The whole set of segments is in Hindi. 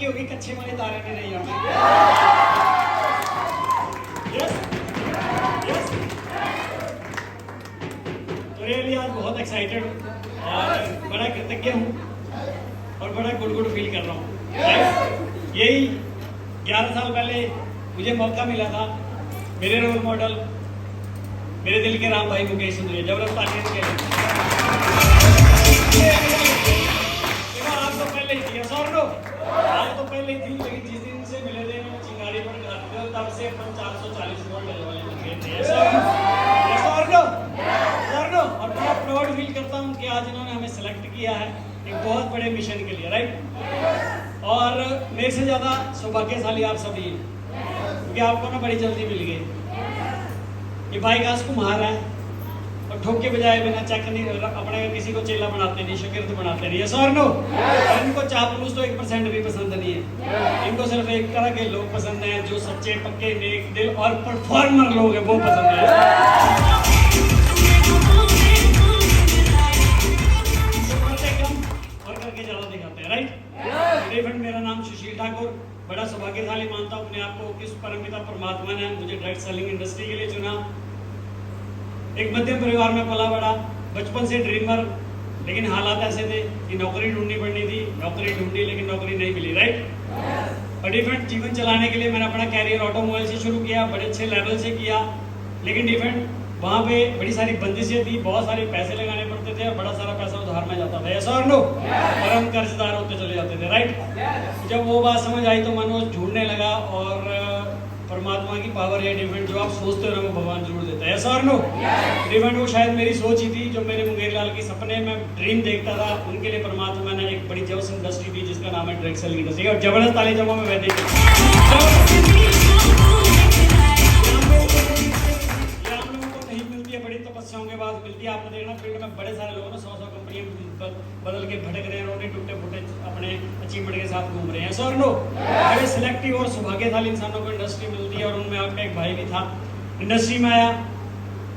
पक्की होगी, कच्चे वाले तारे नहीं रही हमें। Yes yes. तो रियली आज बहुत एक्साइटेड हूँ और बड़ा कृतज्ञ हूँ और बड़ा गुड फील कर रहा हूँ। यही 11 साल पहले मुझे मौका मिला था, मेरे रोल मॉडल मेरे दिल के राम भाई मुकेश सुंदरिया, जबरदस्त तालियां के लिए। आज तो पहले ही थी, आज तो पहले ही थी, लेकिन जिस दिन से मिले थे चिंगारी पर तब से अपन 440 वोट डलने वाले लगे थे। और बड़ा प्राउड फील करता हूँ कि आज इन्होंने हमें सेलेक्ट किया है एक बहुत बड़े मिशन के लिए, राइट। और मेरे से ज़्यादा सौभाग्यशाली आप सभी हैं, क्योंकि आपको ना बड़ी जल्दी मिल गई। ये भाई घास को मार है और ठोक के बजाय बिना चेक नहीं, अपने किसी को चेला बनाते नहीं, शागिर्द बनाते नहीं। यस और नो। इनको चापलूस तो 1% भी पसंद नहीं है, इनको सिर्फ एक तरह के लोग पसंद हैं जो सच्चे पक्के नेक दिल और परफॉर्मर लोग हैं, वो पसंद है। और करके ज्यादा दिखाते हैं, राइट। मेरा नाम सुशील ठाकुर, बड़ा सौभाग्यशाली मानता हूँ अपने आप को कि परमपिता परमात्मा ने मुझे डायरेक्ट सेलिंग इंडस्ट्री के लिए चुना। एक मध्यम परिवार में पला बड़ा, बचपन से ड्रीमर, लेकिन हालात ऐसे थे कि नौकरी ढूंढनी पड़नी थी, नौकरी ढूंढी लेकिन नौकरी नहीं मिली, राइट। और डिफरेंट जीवन चलाने के लिए मैंने अपना कैरियर ऑटोमोबाइल से शुरू किया, बड़े अच्छे लेवल से किया, लेकिन डिफरेंट वहाँ पे बड़ी सारी बंदिशें थी, बहुत सारे पैसे लगाने पड़ते थे और बड़ा सारा पैसा उधार में जाता था, ऐसा और नो, और हम कर्जदार होते चले जाते थे, राइट। जब वो बात समझ आई तो मन वो झूठने लगा और परमात्मा की पावर है डिफरेंट, जो आप सोचते हो ना वो भगवान जरूर देता है, ऐसा और नो। डिफरेंट वो शायद मेरी सोच ही थी, जो मेरे मुंगेर लाल की सपने में ड्रीम देखता था, उनके लिए परमात्मा ने एक बड़ी जबरदस्त इंडस्ट्री दी जिसका नाम है डायरेक्ट सेलिंग इंडस्ट्री। और जबरदस्त ताली जमा में वैदिक बड़ी तपस्याओं के बाद मिलती है। आपने देखना फील्ड में बड़े सारे लोग ना 100 कंपनियां बदल के भटक रहे हैं, उन्हें टूटे फूटे अपने अचीवमेंट के साथ घूम रहे हैं, सर नो। बड़े सिलेक्टिव और सौभाग्यशाली इंसानों को इंडस्ट्री मिलती है और उनमें आपका एक भाई भी था। इंडस्ट्री में आया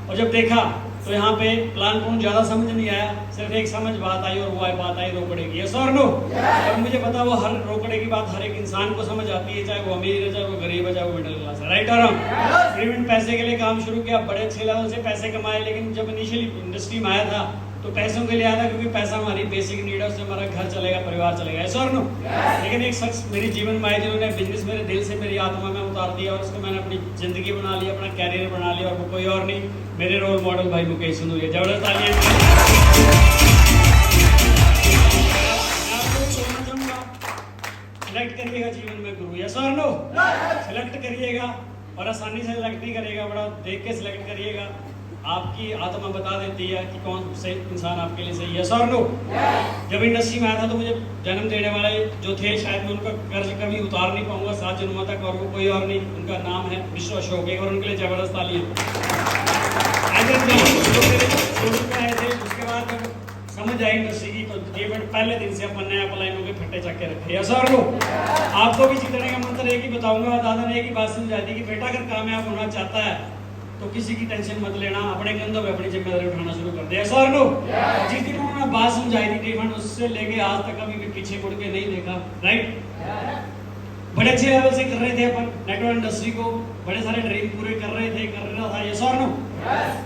और जब देखा तो यहाँ पे प्लान पूर्ण ज्यादा समझ नहीं आया, सिर्फ एक समझ बात आई और वो बात आई रोकड़े की, यस और नो। और मुझे पता वो हर रोकड़े की बात हर एक इंसान को समझ आती है, चाहे वो अमीर है, चाहे वो गरीब है, चाहे वो मिडिल क्लास है, राइट और रॉन्ग। पैसे के लिए काम शुरू किया, बड़े अच्छे लेवल से पैसे कमाए, लेकिन जब इनिशियली इंडस्ट्री में आया था तो पैसों के लिए आया था, क्योंकि पैसा हमारी बेसिक नीड है, उससे हमारा घर चलेगा, परिवार चलेगा, ऐसा और नो। लेकिन एक शख्स मेरे जीवन में आए जिन्होंने बिजनेस मेरे दिल से मेरी आत्मा में उतार दिया और उसको मैंने अपनी जिंदगी बना लिया, अपना कैरियर बना लिया, और वो कोई और नहीं, मेरे रोल मॉडल भाई मुकेश सुंदरिया। जबरदस्त तालियां। सिलेक्ट करिएगा जीवन में गुरु, यस और नो। सिलेक्ट करिएगा और आसानी से सिलेक्ट नहीं करिएगा, बड़ा देख के सिलेक्ट करिएगा। आपकी आत्मा बता देती है कि कौन से इंसान आपके लिए सही है, यस और नो। जब इंडस्ट्री में आया था तो मुझे जन्म देने वाले जो थे, शायद मैं उनका कर्ज कभी उतार नहीं पाऊंगा 7 जन्मों तक, और वो कोई और नहीं, उनका नाम है विश्व अशोक, और उनके लिए जबरदस्त तालियां। आए थे, उसके बाद जब समझ आई इंडस्ट्री की तो जीवन पहले दिन से अपन नया पलायनों के फट्टे चक्के रखे, यस और नो। आपको भी जीतने का मंत्र एक ही बताऊंगा, दादा ने एक ही बात समझाई थी कि बेटा अगर कामयाब होना चाहता है तो किसी की टेंशन मत लेना, अपने कंधों पे अपनी जिम्मेदारी उठाना शुरू कर दे, ऐसा और नो। जिस दिन उन्होंने बात समझाई थी डिफरेंट, उससे लेके आज तक कभी भी पीछे मुड़ के नहीं देखा, राइट। बड़े अच्छे लेवल से कर रहे थे अपन नेटवर्क इंडस्ट्री को, बड़े सारे ड्रीम पूरे कर रहा था, यस और नो।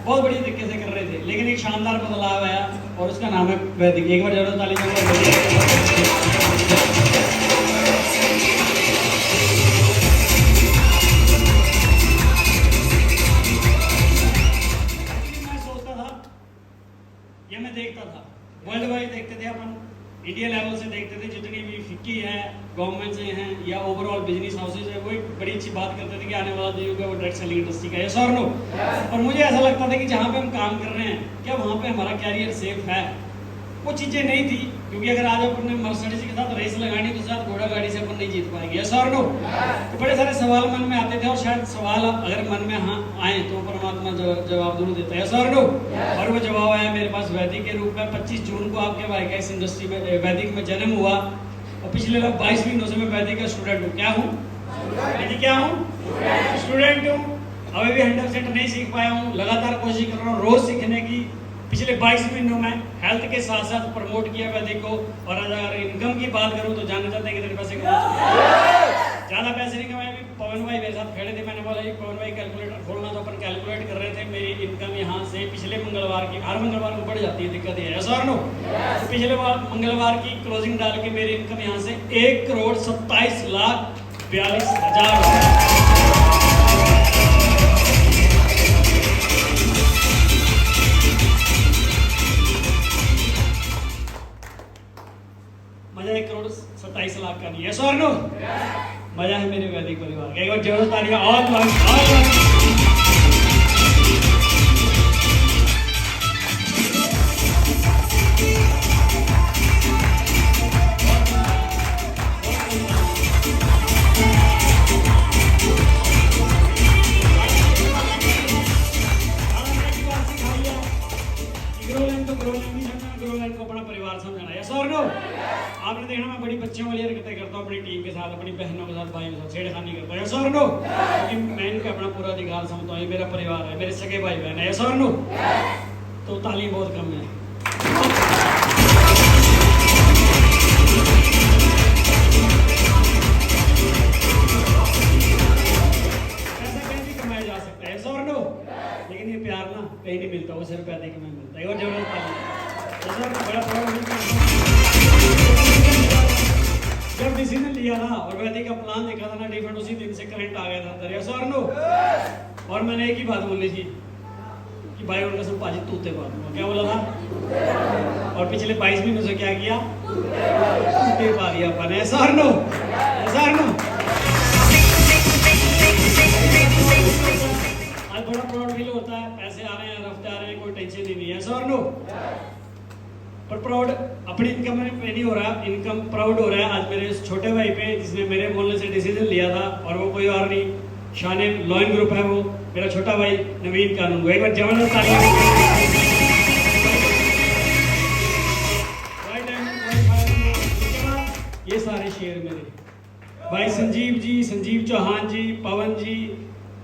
बहुत बड़ी तरीके से कर रहे थे, लेकिन एक शानदार बदलाव आया और उसका नाम है वैदिक। एक बार जरूर ताली मैं देखता था, वर्ल्ड वाइड देखते थे अपन, इंडिया लेवल से देखते थे, जितनी भी फिक्की है गवर्नमेंट से हैं या ओवरऑल बिजनेस हाउसेज है, वो एक बड़ी अच्छी बात करते थे कि आने वाला जो युग है वो डायरेक्ट सेलिंग इंडस्ट्री का, यस और नो। और मुझे ऐसा लगता था कि जहाँ पे हम काम कर रहे हैं क्या वहाँ पे हमारा कैरियर सेफ है, वो चीज़ें नहीं थी, क्योंकि अगर आज अपन ने मर्सिडीज के साथ रेस लगानी तो साथ घोड़ा गाड़ी से अपन नहीं जीत पाएंगे, यस और नो। तो बड़े सारे सवाल मन में आते थे और शायद सवाल अगर मन में हाँ आए तो परमात्मा जवाब जरूर देता है, यस और नो। और वो जवाब आया मेरे पास वैदिक के रूप में। 25 जून को आपके भाई का इस इंडस्ट्री में वैदिक में जन्म हुआ और पिछले 22 महीनों से मैं वैदिक का स्टूडेंट हूँ। क्या हूँ? क्या हूँ? स्टूडेंट हूँ। अभी भी 100% नहीं सीख पाया हूँ, लगातार कोशिश कर रहा हूँ रोज सीखने की, पिछले 22 महीनों में हेल्थ के साथ साथ प्रमोट किया वैदिक को। और अगर इनकम की बात करूं तो जानना चाहते हैं कितने पैसे कमाए। ज़्यादा पैसे नहीं कमाए। अभी पवन भाई मेरे साथ खड़े थे, मैंने बोला जी पवन भाई कैलकुलेटर खोलना, तो अपन कैलकुलेट कर रहे थे। मेरी इनकम यहाँ से पिछले मंगलवार की, हर मंगलवार को बढ़ जाती है, दिक्कत ये है सर नो। तो पिछले मंगलवार की क्लोजिंग डाल के मेरी इनकम यहाँ से 1,27,42,000। मजा 1,27,00,000 का नहीं है सर नो। मजा है मेरे वैदिक परिवार का। एक बार जोर तालियां और को अपना परिवार समझना है सर नो। आपने देखना मैं बड़ी बच्चों वाली हरकतें करता हूँ अपनी टीम के साथ, अपनी बहनों के साथ, भाइयों के साथ छेड़खानी करता हूँ सर नो। क्योंकि मैं इनका अपना पूरा अधिकार समझता हूँ, ये मेरा परिवार है, मेरे सगे भाई बहन है सर नो। तो तालीम बहुत कम है। पैसा कहीं भी कमाया जा सकता है सर नो, लेकिन ये प्यार ना कहीं नहीं मिलता, वो सिर्फ पैसे में मिलता है। और जरूरत बड़ा जब डिसीजन लिया था और वैदिक का प्लान देखा था ना डिफेंड, उसी दिन से करंट आ गया था अंदर यस और नो। और मैंने एक ही बात बोली थी कि भाई उनका सब पाजी तूते पा दूंगा, क्या बोला था। और पिछले 22 महीनों से क्या किया, तूते पा दिया अपन यस और नो। आज बड़ा प्राउड फील होता है, पैसे आ रहे हैं, रफ्ते आ रहे हैं, कोई टेंशन ही नहीं है यस और नो। पर प्राउड अपनी इनकम पे नहीं हो रहा, इनकम प्राउड हो रहा है आज मेरे छोटे भाई पे, जिसने मेरे बोलने से डिसीजन लिया था। और वो कोई और नहीं, शान लॉयन ग्रुप है, वो मेरा छोटा भाई नवीन कानून। एक बार जबरदस्त तालियां। ये सारे शेयर मेरे भाई संजीव जी, संजीव चौहान जी, पवन जी,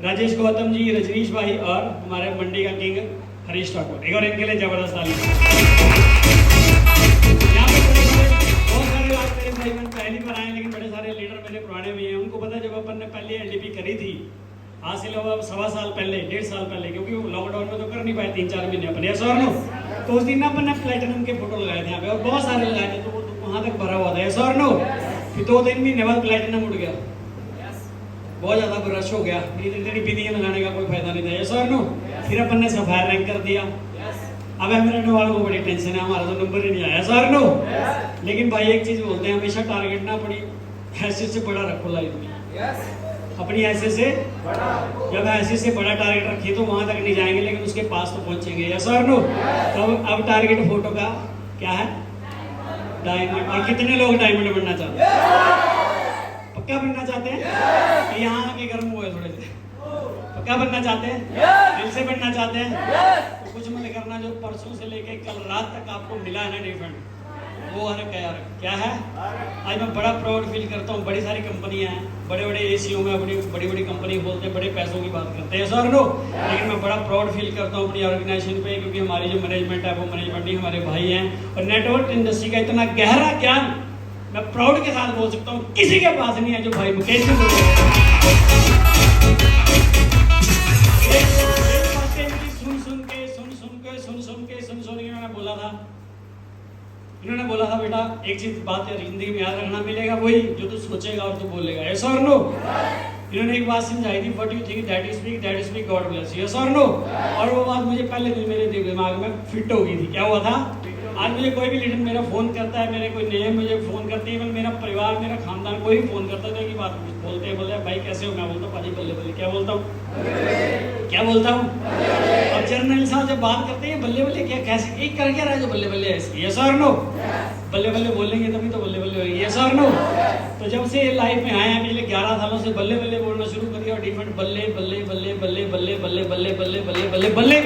राजेश गौतम जी, रजनीश भाई और हमारे मंडी का किंग हरीश ठाकुर। एक और इनके लिए जबरदस्त तालियां। पहली बार आए, लेकिन बड़े सारे लीडर मेरे पुराने भी हैं। उनको पता जब अपन ने पहले एलडीपी करी थी आज से लगभग 1.25 साल पहले, 1.5 साल पहले, क्योंकि लॉकडाउन में तो कर नहीं पाए 3-4 महीने अपन यस और नो। तो उस दिन ना अपन ने प्लेटिनम के फोटो लगाए थे यहाँ पे, और बहुत सारे लगाए थे, तो वो वहाँ तक भरा हुआ था यस और नो। फिर 2-3 महीने बाद प्लेटिनम उड़ गया, बहुत ज्यादा रश हो गया, इतनी बिंदियां लगाने का कोई फायदा नहीं था यस और नो। फिर अपन ने सफायर रैंक कर दिया। अब एमएलए वालों को बड़ी टेंशन है, हमारा तो नंबर ही नहीं आया सर नो। लेकिन भाई एक चीज बोलते हैं, हमेशा टारगेट ना अपनी हैसियत से बड़ा रखो लाइफ में। अपनी हैसियत से बड़ा, जब हैसियत से बड़ा टारगेट रखिए तो वहां तक नहीं जाएंगे, लेकिन उसके पास तो पहुंचेंगे यस और नो। तो अब टारगेट फोटो का क्या है, डायमंड। और कितने लोग डायमंड बनना चाहते हैं, पक्का बनना चाहते हैं। यहाँ आके गर्म हुए थोड़े से, पक्का बनना चाहते हैं, दिल से बनना चाहते हैं। कुछ मत करना, जो परसों से लेके कल रात तक आपको मिला है ना डिफेंड, वो हर क्या है। आज मैं बड़ा प्राउड फील करता हूँ। बड़ी सारी कंपनियां हैं, बड़े बड़े एसीओ में अपनी बड़ी बड़ी कंपनी बोलते हैं, बड़े पैसों की बात करते हैं सर नो। लेकिन मैं बड़ा प्राउड फील करता हूँ अपनी ऑर्गेनाइजेशन पे, क्योंकि हमारी जो मैनेजमेंट है वो मैनेजमेंट नहीं, हमारे भाई हैं। और नेटवर्क इंडस्ट्री का इतना गहरा ज्ञान मैं प्राउड के साथ बोल सकता हूँ किसी के पास नहीं है जो भाई मुकेश सुन के मैंने बोला था बेटा एक चीज बात है जिंदगी में याद रखना, मिलेगा वही जो तू सोचेगा और तू बोलेगा यस और नो। इन्होंने एक बात समझाई थी, what you think that is speak God bless yes और नो। और वो बात मुझे पहले दिन मेरे दिमाग में फिट हो गई थी। क्या हुआ था, आज मुझे कोई भी लीडर मेरा फोन करता है, मेरे कोई नेम मुझे फोन करती है, मेरा परिवार, मेरा खानदान कोई भी फोन करता है, एक बात बोलते हैं भाई कैसे हो, मैं बोलता हूँ पाजी बल्ले बल्ले। क्या बोलता हूँ, क्या बोलता हूँ। अब जर्नल साहब जब बात करते हैं बल्ले बल्ले क्या, कैसे एक कर क्या रहा है जो बल्ले बल्ले है, यस और नो। बल्ले बल्ले बोलेंगे तभी तो बल्ले बल्ले होगी यस और नो। तो जब से लाइफ में आए हैं पिछले 11 सालों से बल्ले बल्ले बोलना शुरू कर दिया, और डिफरेंट बल्ले बल्ले बल्ले बल्ले बल्ले बल्ले बल्ले बल्ले बल्ले बल्ले बल्ले।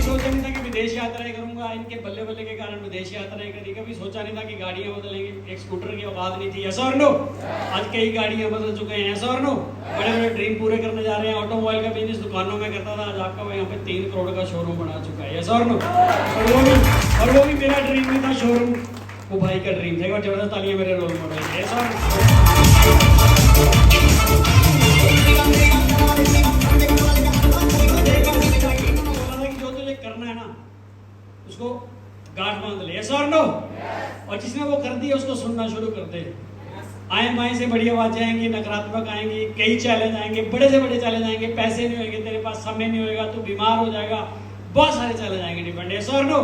सोचा नहीं था कि विदेश यात्राएं करूंगा, इनके बल्ले बल्ले के कारण विदेश यात्राएं करी, कभी सोचा नहीं था कि गाड़ियां बदलेंगे, एक स्कूटर की औकात नहीं थी, ऐसा और नो। आज कई गाड़ियां बदल चुके हैं, ऐसा और नो। बड़े बड़े ड्रीम पूरे करने जा रहे हैं। ऑटोमोबाइल का बिजनेस दुकानों में करता था, आज आपका यहाँ पे 3 करोड़ का शोरूम बना चुका है, ऐसा और नो। और वो भी मेरा ड्रीम भी था शोरूम, वो भाई का ड्रीम था। एक बार जबरदस्त तालियां मेरे रोल मॉडल है, ऐसा जो तुझे करना है ना उसको गांठ बांध ले, ऐसा और नो। और जिसने वो कर दिया उसको सुनना शुरू कर दे। आए बाएं से बड़ी आवाजें आएंगी, नकारात्मक आएंगी, कई चैलेंज आएंगे, बड़े से बड़े चैलेंज आएंगे, पैसे नहीं होंगे तेरे पास, समय नहीं होगा, तू बीमार हो जाएगा, बहुत सारे चैलेंज आएंगे डिपेंड, ऐसा और नो।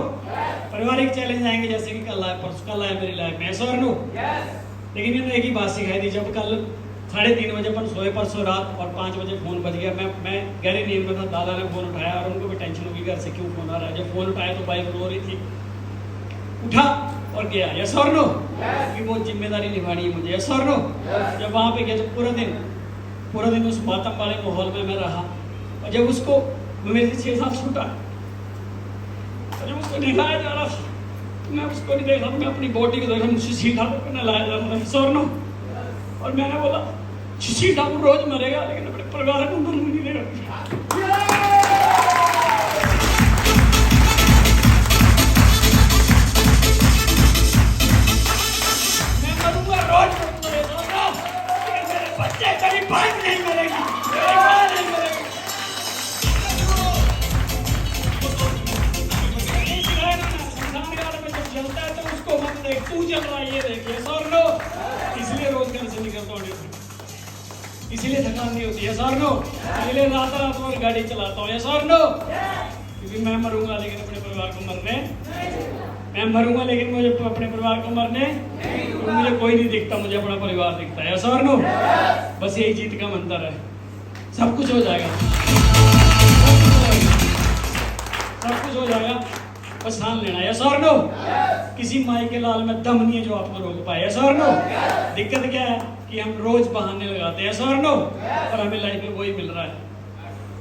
पारिवारिक चैलेंज आएंगे जैसे कि कल आए, परसों कल आए मेरी लाइफ में, ऐसा और नो। लेकिन इन्होंने एक ही बात सिखाई थी, जब कल 3:30 बजे पर सोए, परसों रात, और 5 बजे फोन बज गया, मैं गहरी नींद में था, दादा ने फोन उठाया और उनको भी टेंशन होगी घर से क्यों फोन आ रहा है। जब फोन उठाया तो बाइक रो रही थी, उठा और गया, यस और नो, कि वो जिम्मेदारी निभानी है मुझे, यस और नो। जब वहां पे गया तो पूरा दिन उस मातम वाले माहौल में मैं रहा, और जब उसको मेरे से 6 साल छूटा, और जब उसको दिखाया जा रहा था, मैं उसको नहीं देखा, मैं अपनी बॉडी को देखा, मुझसे सीधा होकर नहलाया जा रहा था, यस और नो। और मैंने बोला शशि ठाकुर रोज मरेगा लेकिन अपने परिवार को मरने नहीं देगा। मैं मरूंगा, रोज मरूंगा, लेकिन मेरे बच्चे कभी बात नहीं करेगी, मेरी मां नहीं करेगी। संसार काल में जब चलता है तो उसको मत देख, तू चल रहा है ये देखिए, सर लो। इसलिए रोज घर से निकलता हूँ, इसीलिए थकान नहीं होती है, सर नो। इसलिए रात भर गाड़ी चलाता हूँ, सर नो। क्योंकि मैं मरूंगा लेकिन अपने परिवार को मरने, मैं मरूंगा लेकिन मुझे अपने परिवार को मरने, तो मुझे कोई नहीं दिखता, मुझे अपना परिवार दिखता है, सर नो। बस यही जीत का मंत्र है, सब कुछ हो जाएगा, सब कुछ हो जाएगा, बस ठान लेना है, सर नो। किसी माई के लाल में दम नहीं है जो आपको रोक पाए, सर नो। दिक्कत क्या है कि हम रोज बहाने लगाते हैं, सर नो, और हमें लाइफ में वही मिल रहा है।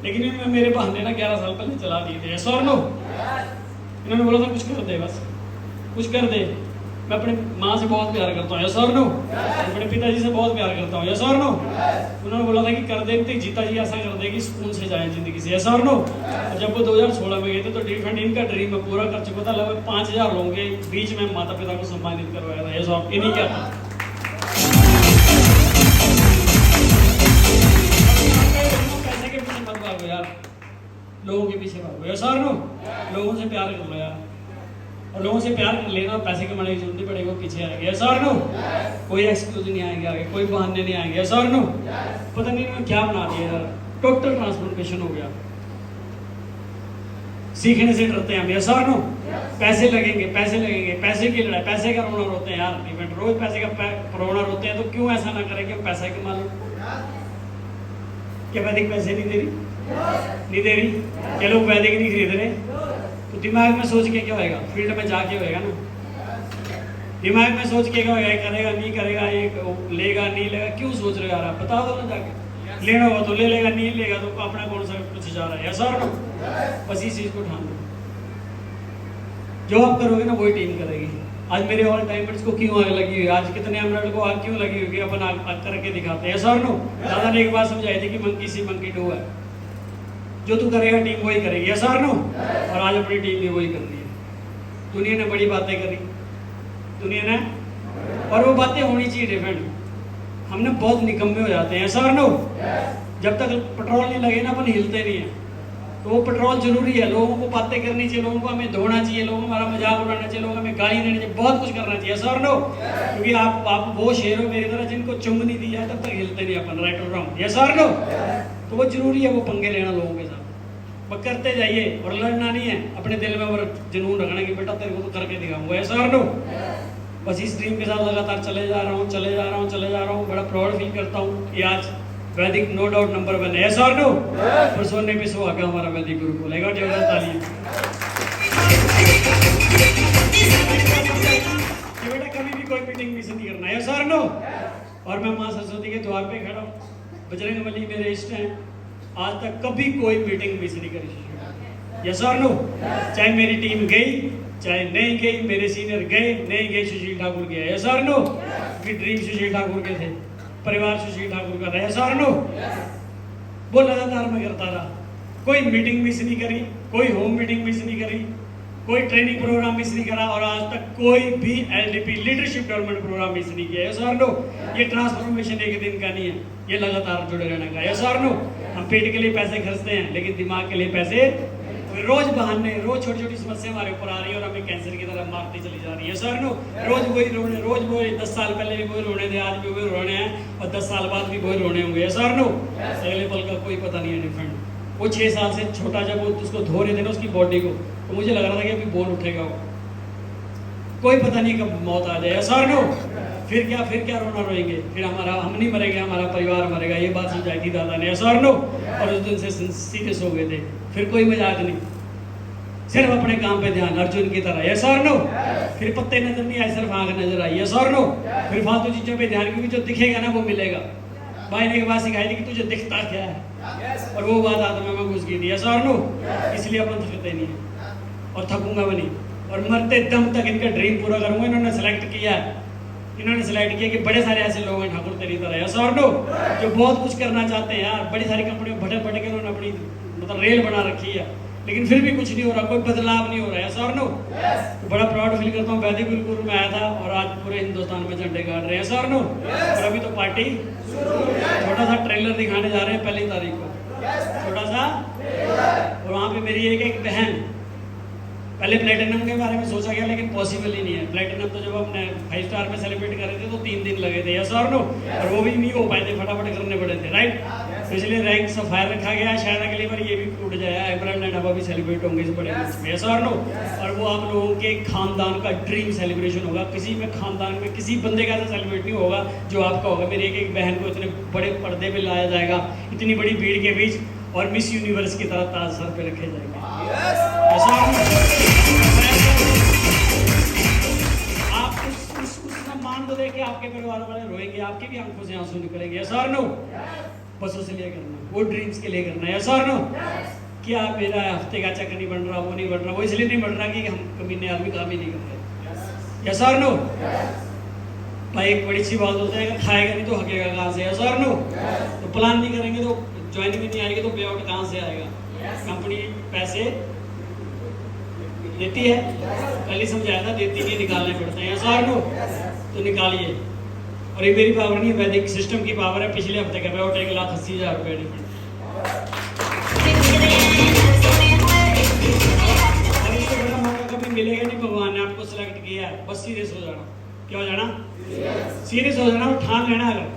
लेकिन इन्होंने मेरे बहाने ना 11 साल पहले चला दिए थे, सर नो। इन्होंने बोला था कुछ कर दे, बस कुछ कर दे। मैं अपनी माँ से बहुत प्यार करता हूँ, सर नो। अपने पिताजी से बहुत प्यार करता हूँ, सर नो। उन्होंने बोला था कि कर दे, जीता जी ऐसा कर दे कि सुकून से जाए जिंदगी से, सर नो। और जब वो 2016 में गए थे तो डिफेंड इनका ड्रीम मैं पूरा कर चुका था। लगभग 5000 लोगों के बीच में माता पिता को सम्मानित करवाया था, ये सब इन्हीं क्या था। पैसे के पीछे मत भागो यार, लोगों के पीछे भागो, सर नो। लोगों से प्यार कर लो यार, और लोगों से प्यार कर लेना, पैसे कमाने की जरूरत नहीं पड़ेगी, वो पीछे आएंगे, सर नो। कोई एक्सक्यूज नहीं आएंगे आगे, कोई बहाने नहीं आएंगे, सर नो। पता नहीं मैं क्या बना दिया यार, टोटल ट्रांसफॉर्मेशन हो गया। सीखने से डरते हैं हम, सर नो। पैसे लगेंगे, पैसे लगेंगे, पैसे की लड़ाई, पैसे का रोना रोते हैं यार, इवेंट रोज पैसे का रोना रोते हैं, तो क्यों ऐसा ना करें कि हम पैसा कमा लो। क्या वैदिक पैसे नहीं दे रही, नहीं दे रही, क्या लोग वैदिक नहीं खरीद रहे, तो दिमाग में सोच के क्या होएगा, फील्ड में जाके होएगा ना। दिमाग में सोच के क्या होएगा, करेगा नहीं करेगा, ये लेगा नहीं लेगा, क्यों सोच रहे हो यार, आप बता दो ना जाके। लेना हो तो ले लेगा, नहीं लेगा तो अपना कौन सा कुछ जा रहा है, सर नो। बस इस चीज को ठान लो, जो आप करोगे ना वही टीम करेगी। आज मेरे ऑल टाइमर्स को क्यों आग लगी हुई है, आज कितने एमराल्ड को आग क्यों लगी हुई है, अपन आग करके दिखाते हैं, सर नो। दादा ने एक बात समझाई थी कि मंकी सी मंकी डू है, जो तू करेगा टीम वही करेगी, सर नो। और आज अपनी टीम भी वही कर रही है। दुनिया ने बड़ी बातें करी, दुनिया ने, और वो बातें होनी चाहिए डिफेंड। हमने बहुत निकम्मे हो जाते हैं, सर नो। जब तक पेट्रोल नहीं लगे ना अपन हिलते नहीं है, तो वो पेट्रोल जरूरी है। लोगों को बातें करनी चाहिए, लोगों को हमें धोना चाहिए, लोगों को हमारा मजाक उड़ाना चाहिए, लोगों को हमें गाली देनी चाहिए, बहुत कुछ करना चाहिए, सर नो। क्योंकि आप वो शेर हो मेरी तरह जिनको चुंग नहीं दी जाए तब तक हिलते नहीं अपन, राइट और रॉन्ग, ये सर नो। तो वो जरूरी है, वो पंगे लेना लोगों के साथ, बस करते जाइए, और लड़ना नहीं है, अपने दिल में और जुनून रखना कि बेटा तेरे को तो करके दिखाऊंगा, सर नो। बस इस ड्रीम के साथ लगातार चले जा रहा हूँ, चले जा रहा हूँ, चले जा रहा हूँ। बड़ा प्राउड फील करता हूँ कि आज वैदिक नो डाउट नंबर 1 है, सर नो। पर सोने पे सुहागा हमारा वैदिक गुरुकुल है, जबरदस्त ताली। बेटा कभी भी कोई मीटिंग मिस नहीं करना है, सर नो। और मैं माँ सरस्वती के द्वार पे खड़ा हूँ, बजरंग बली मेरे इष्ट हैं, आज तक कभी कोई मीटिंग मिस नहीं करी, यस और नो। चाहे मेरी टीम गई चाहे नहीं गई, मेरे सीनियर गए, नहीं गए, सुशील ठाकुर गया। यस और नो? कि ड्रीम सुशील ठाकुर के थे, परिवार सुशील ठाकुर का था। यस और नो? वो लगातार मैं करता रहा, कोई मीटिंग मिस नहीं करी, कोई होम मीटिंग मिस नहीं करी, कोई ट्रेनिंग प्रोग्राम मिस नहीं करा, और आज तक कोई भी LDP leadership development programme miss नहीं किया। यस और नो? ये ट्रांसफॉर्मेशन एक दिन का नहीं है, ये लगातार जुड़े रहने का। यस और नो? हम पेट के लिए पैसे खर्चते हैं, लेकिन दिमाग के लिए पैसे, रोज बहाने, रोज छोटी छोटी समस्या हमारे ऊपर आ रही है और हमें कैंसर की तरह मारती चली जा रही है। सर नो, रोज वही रोने, रोज वही, 10 साल पहले भी वही रोने थे, आज भी वही रोने हैं, और 10 साल बाद भी वही रोने होंगे। सर नो, अगले पल का कोई पता नहीं है डिफरेंट। वो 6 साल से छोटा, जब वो उसको धो रहे थे ना उसकी बॉडी को, तो मुझे लग रहा था कि अभी बोन उठेगा वो, कोई पता नहीं कब मौत आ जाए। सर नो, फिर क्या रोना रोएंगे, फिर हमारा, हम नहीं मरेंगे, हमारा परिवार मरेगा, ये बात समझाई थी दादा ने। सर नो, और उस दिन से सीरियस हो गए थे, फिर कोई मजाक नहीं, सिर्फ अपने काम पे ध्यान, अर्जुन की तरह। यस और नो? फिर पत्ते नजर नहीं आए, सिर्फ आंख नजर आई। यस और नो? फिर फालतू चीजों पे ध्यान, क्योंकि जो दिखेगा ना वो मिलेगा। भाई ने एक बात सिखाई थी कि तुझे दिखता क्या है, और वो बात आत्मा में घुस गई थी। यस और नो? इसलिए अपन थकते नहीं है, और थकूंगा भी नहीं, और मरते दम तक इनका ड्रीम पूरा करूंगा। इन्होंने सेलेक्ट किया है, इन्होंने सिलेक्ट किया कि बड़े सारे ऐसे लोग हैं ठाकुर तेरी तरह। यस और नो? जो बहुत कुछ करना चाहते हैं यार, बड़ी सारी कंपनियों भटक भटक के उन्होंने अपनी मतलब रेल बना रखी है, लेकिन फिर भी कुछ नहीं हो रहा, कोई बदलाव नहीं हो रहा है। यस और नो? तो बड़ा प्राउड फील करता हूँ, वैदिक गुरुकुल में आया था और आज पूरे हिंदुस्तान में झंडे गाड़ रहे हैं। यस और नो? और अभी तो पार्टी, छोटा सा ट्रेलर दिखाने जा रहे हैं 1 तारीख को, छोटा सा, और वहाँ पे मेरी एक बहन, पहले प्लेटिनम के बारे में सोचा गया लेकिन पॉसिबल ही नहीं है। प्लेटिनम तो जब हमने 5 स्टार में सेलिब्रेट कर रहे थे तो 3 दिन लगे थे। यस और नो? और वो भी नहीं हो पाए थे, फटाफट करने पड़े थे, राइट? तो इसलिए रैंक सफायर रखा गया, शायद अगली बार ये भी टूट जाए, एमराल्ड एंड अबा भी सेलिब्रेट होंगे इस बड़े मंच में। यस और नो? और वो आप लोगों के खानदान का ड्रीम सेलिब्रेशन होगा, किसी में खानदान में किसी बंदे का ऐसा सेलिब्रेट नहीं होगा जो आपका होगा। मेरी एक बहन को इतने बड़े पर्दे पे लाया जाएगा, इतनी बड़ी भीड़ के बीच, और मिस यूनिवर्स की तरह ताज सर पे रखे जाएंगे। आप उस सम्मान को देख के आपके परिवार वाले रोएंगे, आपकी भी आंखों से आंसू निकलेंगे। यस और नो? बस उस लिए करना, वो ड्रीम्स के लिए करना है। यस और नो? क्या मेरा हफ्ते का चक्कर नहीं बन रहा, वो नहीं बन रहा, वो इसलिए नहीं बन रहा कि हम कमीने आदमी काम ही नहीं कर रहे। यस और नो? भाई एक बड़ी सी बात होता है, अगर खाएगा नहीं तो हकेगा कहाँ से? यस और नो? तो प्लान नहीं करेंगे तो ज्वाइनिंग नहीं आएगी तो पे आउट कहाँ से आएगा? कंपनी पैसे देती है, पहले समझाया था, देती नहीं, निकालने पड़ते हैं। यस और नो? तो निकालिए। और ये मेरी पावर नहीं है, वैदिक सिस्टम की पावर है। पिछले हफ्ते का पे आउट 1,80,000 रुपये डिफरेंट। कभी मिलेगा नहीं, भगवान ने आपको सिलेक्ट किया है, बस सीरियस हो जाना। क्या हो जाना? सीरियस हो जाना, और ठान लेना। अगर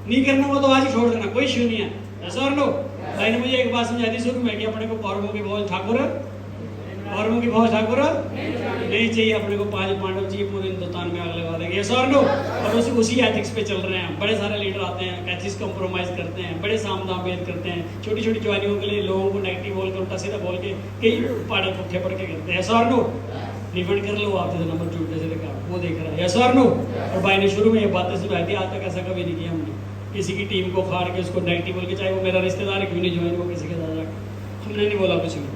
नहीं करना हो तो आज ही छोड़ देना, कोई इश्यू नहीं है। ऐसा और लो, भाई ने मुझे एक बात समझाई थी शुरू में कि अपने को कौरवों के भोज ठाकुर, कौरवों की भोज ठाकुर नहीं चाहिए, अपने को 5 पांडव चाहिए, पूरे हिंदुस्तान में आग लगा देंगे। ऐसा और लो, और उसी एथिक्स पे चल रहे हैं। बड़े सारे लीडर आते हैं, कैचिस कंप्रोमाइज करते हैं, बड़े सामदाम भेद करते हैं, छोटी छोटी ज्वाइनिंगों के लिए लोगों को नेगेटिव बोल कर, उल्टा सीधा बोल के कई पाड़े पुट्ठे पड़ के करते हैं। ऐसा और लो, रिफंड कर लो आप, जैसे नंबर झूठे से देखा वो देख रहा है। ऐसा और नो? और भाई ने शुरू में ये बातें सुनाई थी, आज तक ऐसा कभी नहीं किया हमने, किसी की टीम को फाड़ के उसको नेगेटिव बोल के, चाहे वो मेरा रिश्तेदार क्यों नहीं ज्वाइन हो, किसी के दादा, हमने नहीं बोला कुछ नहीं।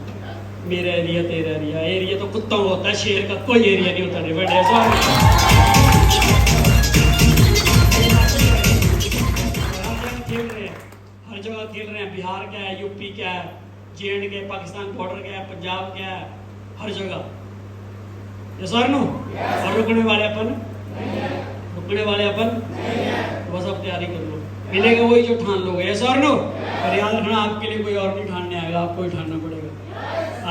मेरा एरिया तेरा एरिया, एरिया तो कुत्ता होता है, शेर का कोई एरिया नहीं होता। रिवर्ड ऐसा खेल रहे हैं, हर जगह खेल रहे हैं। बिहार क्या है, यूपी क्या है, J&K, पाकिस्तान बॉर्डर क्या है, पंजाब क्या है, हर जगह। यस और नो? और रुकने वाले अपन, रुकने वाले अपन, तो बस अब तैयारी कर लो, मिलेगा वही जो ठान लोगे। यस और नो? और याद रखना, आपके लिए कोई और नहीं ठानने आएगा, आपको ही ठानना पड़ेगा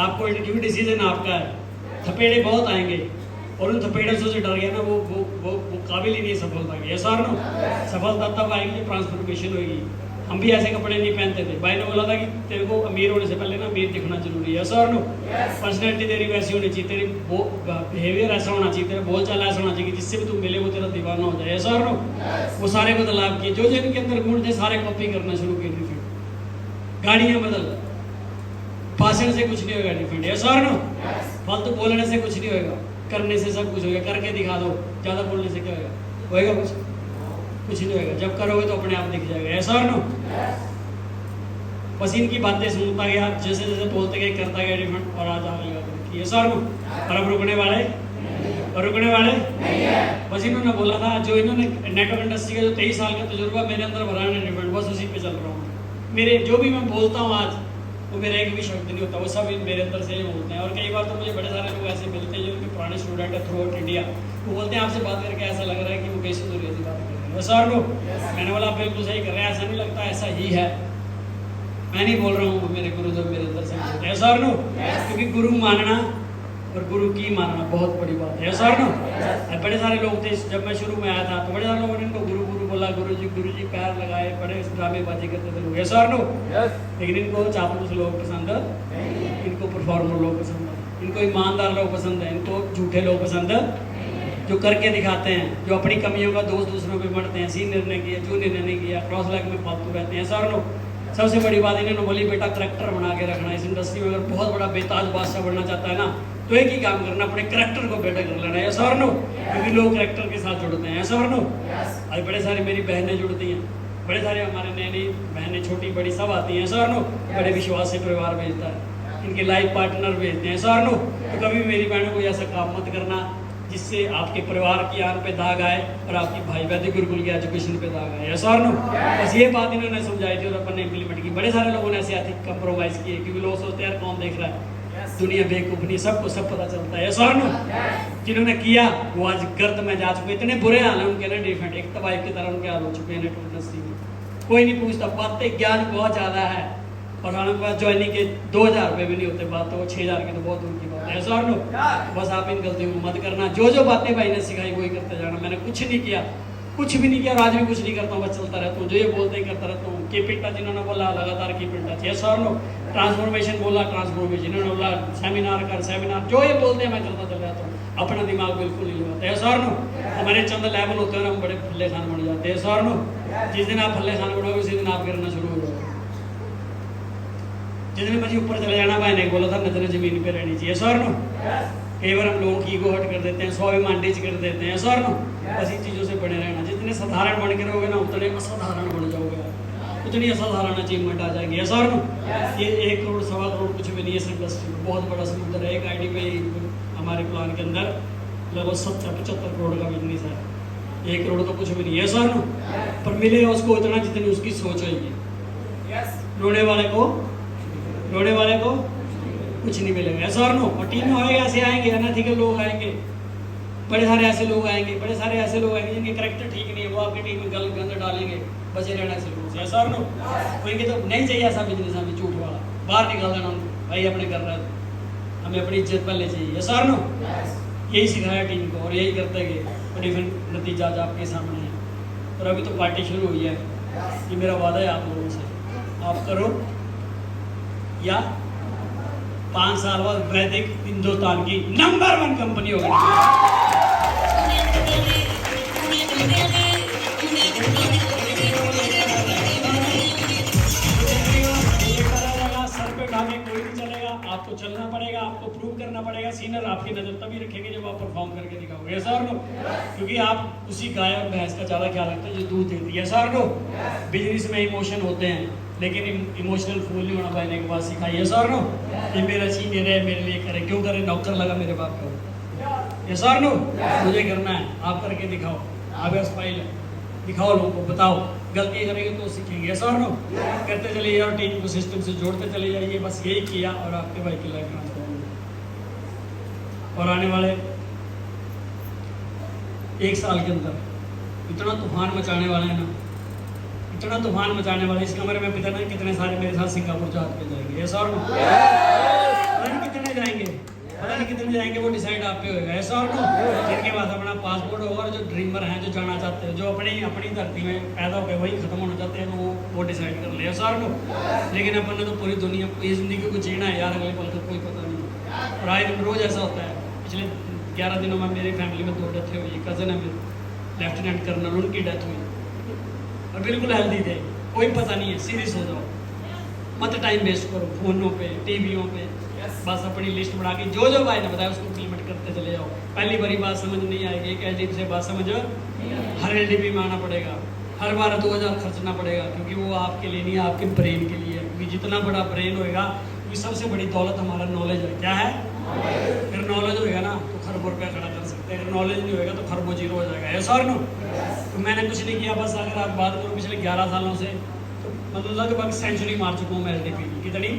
आपको, क्योंकि डिसीजन आपका है। थपेड़े बहुत आएंगे, और उन थपेड़ों से डर गया ना, वो काबिल ही नहीं सफलता की। यस और नो? सफलता तब आएगी जब ट्रांसफॉर्मेशन होगी। हम भी ऐसे कपड़े नहीं पहनते थे। भाई ने बोला था कि तेरे को अमीर होने से पहले ना अमीर दिखना जरूरी है। यस और नो? पर्सनैलिटी तेरी वैसी होनी चाहिए, तेरी बिहेवियर ऐसा होना चाहिए, तेरा बोलचाल ऐसा होना चाहिए कि जिससे भी तू मिले वो तेरा दीवाना हो जाए। यस और नो? वो सारे बदलाव किए, जो जिनके अंदर गुण थे सारे कॉपी करना शुरू किए। डिफरेंट गाड़ियाँ बदल, भाषण से कुछ नहीं होगा। डिफरेंट। यस और नो? फालतू बोलने से कुछ नहीं होगा, करने से सब कुछ होगा। करके दिखा दो, ज़्यादा बोलने से क्या होगा? कुछ नहीं होगा। जब करोगे तो अपने आप दिख जाएगा। ऐसा और नो? बस इनकी बातें सुनता गया, जैसे जैसे बोलते गए करता गया डिफरेंट, और आज आगे लगा ये सर और अब रुकने वाले और रुकने वाले नहीं है। बस इन्होंने बोला था, जो इन्होंने नेटवर्क इंडस्ट्री का जो 23 साल का तजुर्बा मेरे अंदर भरा है डिफरेंट, बस उसी पे चल रहा हूँ। मेरे जो भी मैं बोलता हूँ आज, वो मेरा एक भी शब्द नहीं होता, वो सब मेरे अंदर से ही बोलते हैं। और कई बार तो मुझे बड़े सारे लोग ऐसे मिलते हैं जो उनके पुराने स्टूडेंट है थ्रू आउट इंडिया, वो बोलते हैं आपसे बात करके ऐसा लग रहा है कि वो कैसे दूर ऐसी बात कर रहे हैं सर लोग। मैंने बोला बिल्कुल सही कर रहे हैं, ऐसा नहीं लगता, ऐसा ही है। मैं नहीं बोल रहा हूँ, मेरे गुरु जो मेरे अंदर से बोलते हैं सर नो, क्योंकि गुरु मानना और गुरु की मानना बहुत बड़ी बात है सर नो। बड़े सारे लोग थे जब मैं शुरू में आया था, तो बड़े सारे लोगों ने इनको गुरु गुरु बोला, गुरु जी पैर लगाए, बड़े ड्रामेबाजी करते थे लोग सर नो। लेकिन इनको चापलूस लोग पसंद है, इनको परफॉर्मर लोग पसंद है, इनको ईमानदार लोग पसंद है, इनको झूठे लोग पसंद है, जो करके दिखाते हैं, जो अपनी कमियों का दोष दूसरों पे बढ़ते हैं, सीनियर ने किया, जूनियर ने नहीं किया, क्रॉस लाइफ में फालतू रहते हैं सर लोग। सबसे बड़ी बात इन्होंने बोली, बेटा करैक्टर बना के रखना। इस इंडस्ट्री में अगर बहुत बड़ा बेताज बादशाह बनना चाहता है ना, तो एक ही काम करना, अपने करैक्टर को बेटर कर लेना है सर नो, क्योंकि लोग करैक्टर के साथ जुड़ते हैं सर नो। आज बड़े सारी मेरी बहनें जुड़ती हैं, बड़े सारे हमारे नई नई बहनें छोटी बड़ी सब आती हैं सर नो, बड़े विश्वास से परिवार भेजता है, इनके लाइफ पार्टनर भेजते हैं सर नो। तो कभी मेरी बहनों को ऐसा काम मत करना जिससे आपके परिवार की आन पे दाग आए और आपकी भाई वैदिक गुरुकुल की एजुकेशन पे दाग आए सर नो। बस ये बात इन्होंने समझाई थी और अपन ने इम्प्लीमेंट की। बड़े सारे लोगों ने ऐसे एथिक कंप्रोमाइज किए, क्योंकि लोग सोचते हैं यार कौन देख रहा है, दुनिया बेवकूफ नहीं, सबको सब पता चलता है सर नो। जिन्होंने किया वो आज गर्द में जा चुके, इतने बुरे हाल है उनके ना डिफरेंट, एक तबाही की तरह उनके हाल हो चुके हैं नेटवर्क इंडस्ट्री में। कोई नहीं पूछता, बातें ज्ञान बहुत ज़्यादा है, और हमारे पास ज्वाइनिंग के 2000 रुपये भी नहीं होते, बात तो 6000 की तो बहुत दूर की बात है सर नो। बस आप इन गलतियों को मत करना, जो बातें भाई ने सिखाई वही करते जाना। मैंने कुछ नहीं किया, कुछ भी नहीं किया, और आज भी कुछ नहीं करता हूँ, बस चलता रहता हूँ, जो ये बोलते ही करता रहता हूँ। कीप इन टच जिन्होंने बोला, लगातार keep in touch sir no. Transformation बोला, ट्रांसफॉर्मेशन, इन्होंने बोला सेमिनार कर सेमिनार, जो ये बोलते हैं मैं करता चल जाता हूँ, अपना दिमाग बिल्कुल नहीं लगाता है सर नो। हमारे चंद लेवल होते हैं, हम बड़े फल्ले खान बन जाते हैं सर नो। जिस दिन आप फल्ले खान बनोगे उसी दिन आप गिरना शुरू हो जाओगे। जितने मर्जी ऊपर चले जाना, भाई ने बोला था नजरें जमीन पे रहनी चाहिए सर नो। कई बार हम लोगों की ईगो हट कर देते हैं, स्वाभिमान डिच कर देते हैं सर नो। बस इन चीज़ों से बने रहना, जितने साधारण बन के रहोगे ना उतने असाधारण बन जाओगे, उतनी असाधारण अचीवमेंट आ जाएगी सर नो। ये 1 करोड़ 1.25 करोड़ कुछ भी नहीं है इस इंडस्ट्री में, बहुत बड़ा समुद्र है। एक आईडी पे हमारे प्लान के अंदर लगभग 70-75 करोड़ का बिजनेस है। 1 करोड़ तो कुछ भी नहीं है सर नो, पर मिलेगा उसको इतना जितनी उसकी सोच होगी। रोने वाले को कुछ नहीं मिलेगा सर नो। और टीम में होएगा, ऐसे आएंगे अनएथिकल लोग आएंगे, बड़े सारे ऐसे लोग आएंगे, बड़े सारे ऐसे लोग आएंगे जिनके करैक्टर ठीक नहीं है, वो आपकी टीम में गंद डालेंगे, बचे रहना ऐसे लोगों से सर नो। उनके तो नहीं चाहिए ऐसा बिजनेस, हमें झूठ वाला बाहर निकाल देना उनको, भाई अपने कर रहे हैं, हमें अपनी इज्जत पहले चाहिए सर नो। यही सिखाया टीम को और यही करते गए, और डिफरेंट नतीजा आज आपके सामने है। और अभी तो पार्टी शुरू हुई है, ये मेरा वादा है आप लोगों से, आप करो या 5 साल बाद वैदिक हिंदुस्तान की नंबर 1 कंपनी होगी। सर पे उठा के कोई नहीं चलेगा, आपको चलना पड़ेगा, आपको प्रूव करना पड़ेगा। सीनियर आपकी नजर तभी रखेंगे जब आप परफॉर्म करके दिखाओगे सर नो, क्योंकि आप उसी गाय और भैंस का ज़्यादा ख्याल रखते हैं जो दूध देती है सर नो। बिजनेस में इमोशन होते हैं, लेकिन इमोशनल फूल नहीं होना भाई ने एक बात सिखाई है सर नो। ये मेरा सीनियर है, मेरे लिए करे, क्यों करे, नौकर लगा मेरे बाप का ये सर नो। मुझे करना है, आप करके दिखाओ, आप स्माइल है, दिखाओ लोगों को, बताओ। गलती करेंगे तो सीखेंगे सर नो। करते चले जाओ, टीम को सिस्टम से जोड़ते चले जाइए, बस यही किया और आपके भाई की लाइफ ट्रांसफॉर्म हो। और आने वाले 1 साल के अंदर इतना तूफान मचाने वाले हैं ना, इतना तूफान मचाने वाले, इस कमरे में पता नहीं कितने सारे मेरे साथ सिंगापुर जहाज पे जाएंगे सर नो। पता नहीं कितने जाएंगे, पता नहीं कितने जाएंगे, वो डिसाइड आप पे होगा सर नो। जिनके पास अपना पासपोर्ट होगा और जो ड्रीमर हैं, जो जाना चाहते हैं, जो अपनी धरती में पैदा हो गए वही खत्म होना चाहते हैं, वो डिसाइड कर ले सर नो। लेकिन अपन ने तो पूरी दुनिया इस जिंदगी को जीना है यार, अगले पल का कोई पता नहीं। और आए दिन रोज ऐसा होता है। पिछले 11 दिनों में मेरी फैमिली में 2 डेथें हुई। कज़न है मेरे, लेफ्टिनेंट कर्नल, उनकी डेथ हुई और बिल्कुल हेल्दी थे, कोई पता नहीं है। सीरियस हो जाओ, मत टाइम वेस्ट करो फोनों पे, टीवियों पे, बस अपनी लिस्ट बना के जो भाई ने बताया उसको इम्प्लीमेंट करते चले जाओ। पहली बारी बात समझ नहीं आएगी, एक एलडीपी से बात समझ, हर एलडीपी में आना पड़ेगा, हर बार 2000 खर्चना पड़ेगा, क्योंकि वो आपके लिए नहीं है, आपके ब्रेन के लिए। क्योंकि जितना बड़ा ब्रेन होएगा, क्योंकि सबसे बड़ी दौलत हमारा नॉलेज है। क्या है? अगर नॉलेज होएगा ना तो खरबों रुपया खड़ा कर सकते हैं, अगर नॉलेज नहीं होएगा तो खरबों जीरो हो जाएगा। यस और नो? तो मैंने कुछ नहीं किया, बस अगर आप बात करो पिछले 11 सालों से तो मतलब लगभग सेंचुरी मार चुका हूँ मैं LDP की। कितनी?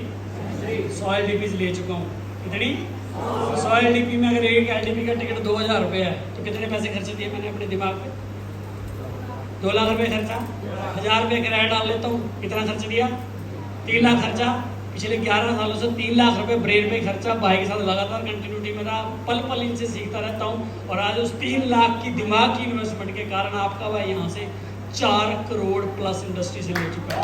100 LDPs ले चुका हूँ। कितनी? 100 LDP में अगर एक LDP का टिकट 2000 रुपये है तो कितने पैसे खर्च दिए मैंने अपने दिमाग पे? 2 लाख रुपये खर्चा। 1000 रुपये किराया डाल लेता हूँ, कितना खर्च दिया? 3 लाख खर्चा। पिछले 11 सालों से 3 लाख रुपए ब्रेन पे खर्चा, भाई के साथ लगातार कंटिन्यूटी में रहा, पल पल इनसे सीखता रहता हूँ। और आज उस 3 लाख की दिमाग की इन्वेस्टमेंट के कारण आपका भाई यहाँ से 4 करोड़ प्लस इंडस्ट्री से ले चुका है।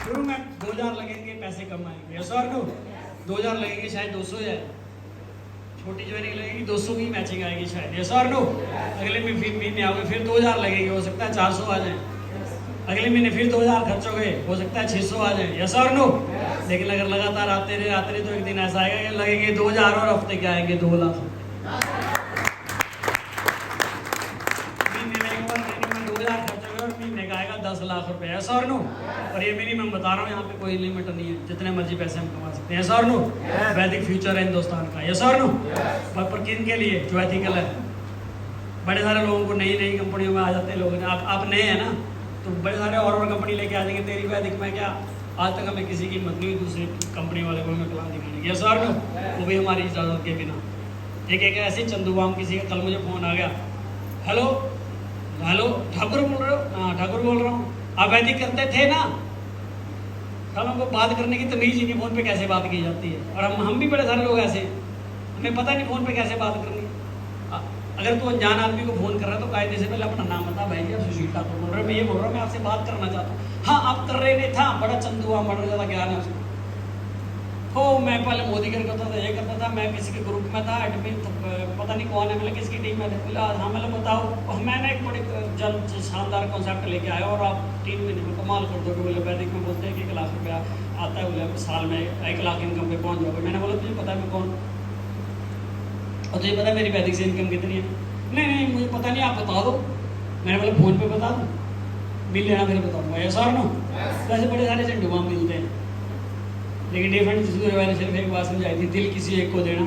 शुरू में 2000 लगेंगे, पैसे कम आएंगे। यस और नो? 2000 लगेंगे, शायद 200 है, छोटी ज्वाइनिंग लगेगी 200 की मैचिंग आएगी शायद। यस और नो? अगले महीने आओगे फिर 2000 लगेंगे, हो सकता है 400 आ जाए। अगले महीने फिर 2000 खर्च हो गए, हो सकता है 600 आ जाए। यस और नो? लेकिन अगर लगातार आते रहे तो एक दिन ऐसा आएगा कि लगेंगे 2000 और हफ्ते क्या आएंगे 2 लाख। महीने में 2000 खर्च हो गए और महीने का आएगा 10 लाख रुपए। यस और नो? और ये मिनिमम बता रहा हूँ, यहाँ पे कोई लिमिट नहीं है, जितने मर्जी पैसे हम कमा सकते हैं। यस और नो? वैदिक फ्यूचर है हिंदुस्तान का। यस और नो? पर किन के लिए? जो एथिकल है। बड़े सारे लोगों को नई नई कंपनियों में आ जाते हैं लोग, आप नए हैं ना तो बड़े सारे और कंपनी लेके आ जाएंगे। तेरी वैदिक में क्या, आज तक हमें किसी की हिम्मत नहीं हुई दूसरी कंपनी वाले को हमें प्लान दिखाने। यस और नो? वो भी हमारी इजाज़त के बिना। एक ऐसे चंदुबाम किसी का, कल मुझे फ़ोन आ गया, हेलो हेलो ठाकुर बोल रहे हो? हाँ ठाकुर बोल रहा हूँ। आप वैदिक करते थे ना? हम हमको बात करने की तमीज़ ही नहीं, फ़ोन पे कैसे बात की जाती है। और हम भी बड़े सारे लोग ऐसे, हमें पता नहीं फ़ोन पे कैसे बात करनी। अगर तू अनजान आदमी को फ़ोन कर रहा है तो कायदे से पहले अपना नाम बता, भाई आप सुशील ठाकुर बोल रहे हो, मैं ये बोल रहा हूँ, मैं आपसे बात करना चाहता हूँ। हाँ आप कर रहे नहीं था, बड़ा चंदुआ बड़ा ज़्यादा ज्ञान है उसको। हो मैं पहले मोदी करता था, ये करता था, मैं किसी के ग्रुप में था, एडमिन पता नहीं कौन है, मतलब किसकी टीम में थे। हाँ मतलब बताओ, मैंने एक बड़ी जल्द शानदार कॉन्सेप्ट लेके आया और आप 3 महीने में कमाल कर दोगे। बोले वैदिक में बोलते हैं कि 1 लाख रुपया आता है, बोले साल में 1 लाख इनकम पे पहुँच जाओगे। मैंने बोला तुझे पता है मैं कौन, और तुझे पता है मेरी वैदिक से इनकम कितनी है? नहीं मुझे पता नहीं, आप बता दो। मैंने बोला फ़ोन पे बता दो, मिल लेना फिर बताऊँगा। यस और नो? वैसे बड़े सारे चंडुआ मिलते हैं, लेकिन डिफरेंट चीज़ों मैंने सिर्फ एक बात समझाई थी, दिल किसी एक को देना,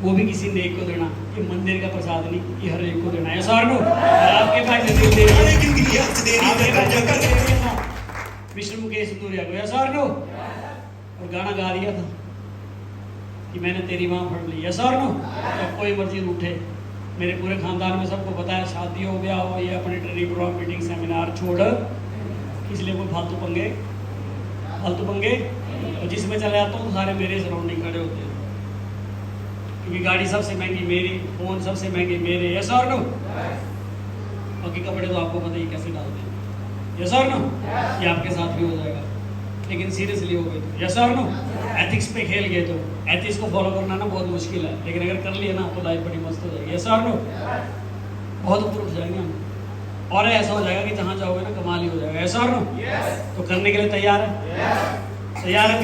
वो भी किसी नेक को देना। ये मंदिर का प्रसाद नहीं, ये हर एक को देना। यस और नो? आपके भाई ने दिल दे दिया, विष्णु मुकेश सूर्या को। यस और नो? और गाना गा दिया था कि मैंने तेरी माँ पढ़ ली। यस और नो? अब कोई मर्जी रूठे, मेरे पूरे खानदान में सबको पता है, शादी हो ब्याह हो, ये अपने ट्रेनिंग प्रोग्राम मीटिंग सेमिनार छोड़ इसलिए कोई फालतू पंगे और जिसमें चले जाता हूँ तो सारे मेरे सराउंडिंग खड़े होते हैं, क्योंकि गाड़ी सबसे महंगी मेरी, फ़ोन सबसे महंगे मेरे। यस और नो? बाकी कपड़े तो आपको पता ही कैसे डालते हैं। यस और नो? ये आपके साथ भी हो जाएगा, लेकिन सीरियसली हो गए तो। यस और नो? एथिक्स पे खेल गए तो एथिक्स को फॉलो करना ना बहुत मुश्किल है, लेकिन अगर कर लिए ना तो लाइफ बड़ी मस्त हो जाएगी। यस और नो? बहुत ऊपर उठ जाएंगे हम, और ऐसा हो जाएगा कि जहाँ जाओगे ना कमाल ही हो जाएगा। यस और नो? तो करने के लिए तैयार है? तैयार है?